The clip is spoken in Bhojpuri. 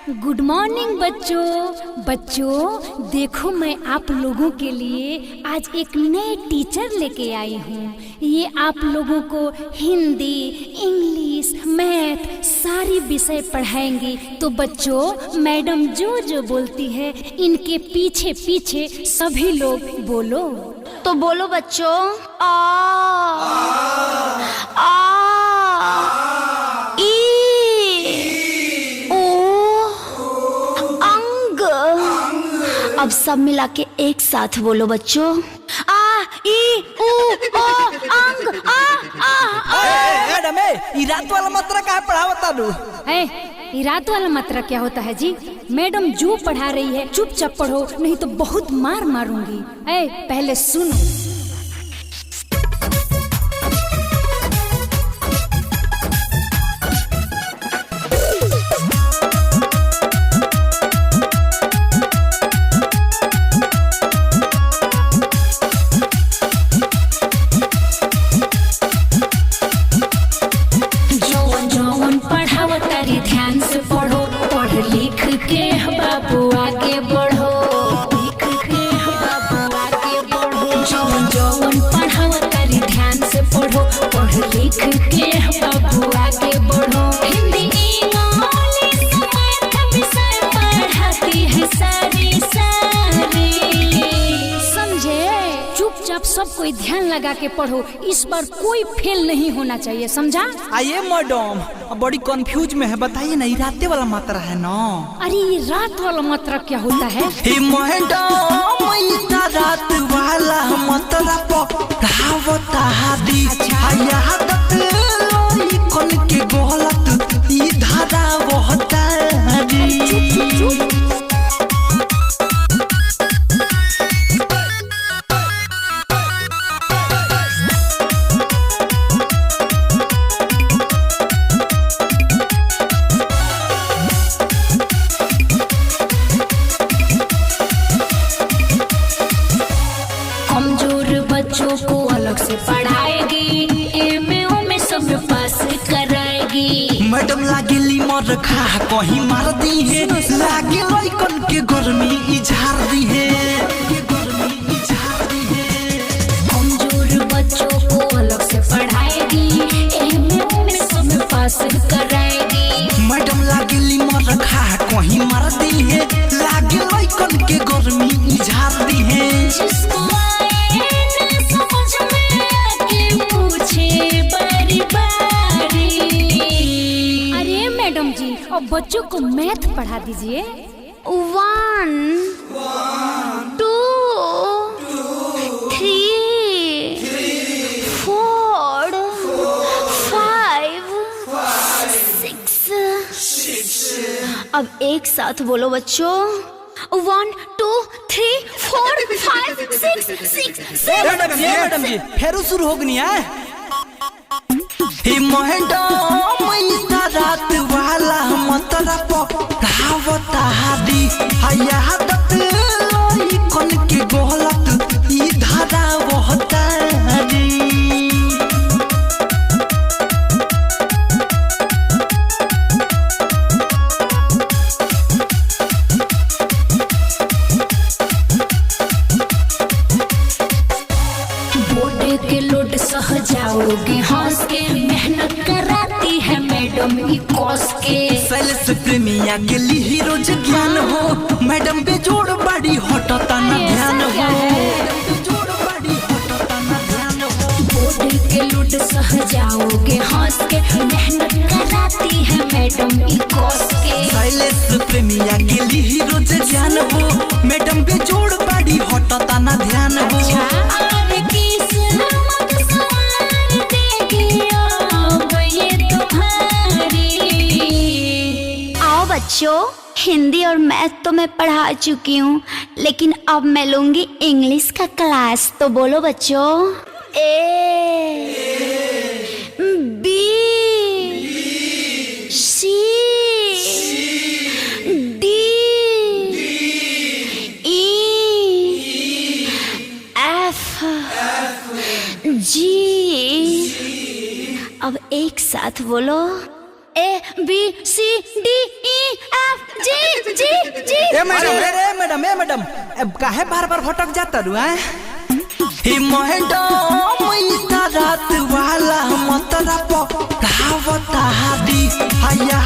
गुड मॉर्निंग बच्चों देखो मैं आप लोगों के लिए आज एक नए टीचर लेके आई हूँ। ये आप लोगों को हिंदी, इंग्लिश, मैथ सारी विषय पढ़ाएंगी। तो बच्चों मैडम जो जो बोलती है इनके पीछे पीछे सभी लोग बोलो। तो बोलो बच्चों। आ आ अब सब मिला के एक साथ बोलो बच्चों। आ ई उ ओ अंग आ। मैडम ये रात वाला मात्रा का पढ़ावता दू। ये रात वाला मात्रा क्या होता है जी? मैडम जो पढ़ा रही है चुपचाप पढ़ो, नहीं तो बहुत मार मारूंगी। पहले सुनो। ध्यान से पढ़ो, पढ़ लिख के बाबू आगे बढ़ो, लिख के बाबू आगे बढ़ो। जौन जौन पढ़ाओ तारी ध्यान से पढ़ो, पढ़ लिख के बाबू आगे बढ़ो। हिंदी इंग्लिश मैथ विषय पढ़ाती है सारी समझे। चुपचाप सब कोई ध्यान लगा के पढ़ो, इस बार कोई फेल नहीं होना चाहिए, समझा? आइए मैडम बड़ी कंफ्यूज में है, बताइए ना ये रात वाला मात्रा है ना? अरे ये रात वाला मात्रा क्या होता है? मैडम रात वाला मात्रा पढ़ावता दी कौन के गलत ई धारा बहता दी। बच्चों को अलग से पढ़ाएगी, एमए में सब पास कराएगी। मैडम लागेली मर खा कहीं मार दी है, लागे लइकन के गर्मी इझार दी है, कमजोर बच्चों को अलग से पढ़ाएगी, एमए में सब पास कराएगी। मैडम लागेली मर खा कहीं मार दी है, लागे लइकन के गर्मी इझार दी है। मैडम जी और बच्चों को मैथ पढ़ा दीजिए। 1 2 3 4 5 6। अब एक साथ बोलो बच्चों। 1 2 3 4 5 6। मैडम जी फिर शुरू हो गई है। रात वाला मात्रा पढ़ावता दी कौन के गलत ई धारा बहता दी। बोर्ड के लोड सह जाओगे हंस के, मेहनत कराती है मैडम ई कोस के। सेल्स प्रेमिया के लिए रोज ज्ञान हो, मैडम बेजोड़ बड़ी हटता ना ध्यान हो। बोर्ड के लोड सह जाओगे हंस के, मेहनत कराती है मैडम ई कोस के। सेल्स प्रेमिया के लिए रोज ज्ञान हो, मैडम बेजोड़ बड़ी हटता ना ध्यान हो। बच्चों हिंदी और मैथ तो मैं पढ़ा चुकी हूँ, लेकिन अब मैं लूंगी इंग्लिश का क्लास। तो बोलो बच्चों। A B C D E F G. अब एक साथ बोलो। A B C D E F G। Madam काहे बार बार भटक जाता रू हैं? हे मैडम इतना रात वाला मतरा पढ़ावता दी आया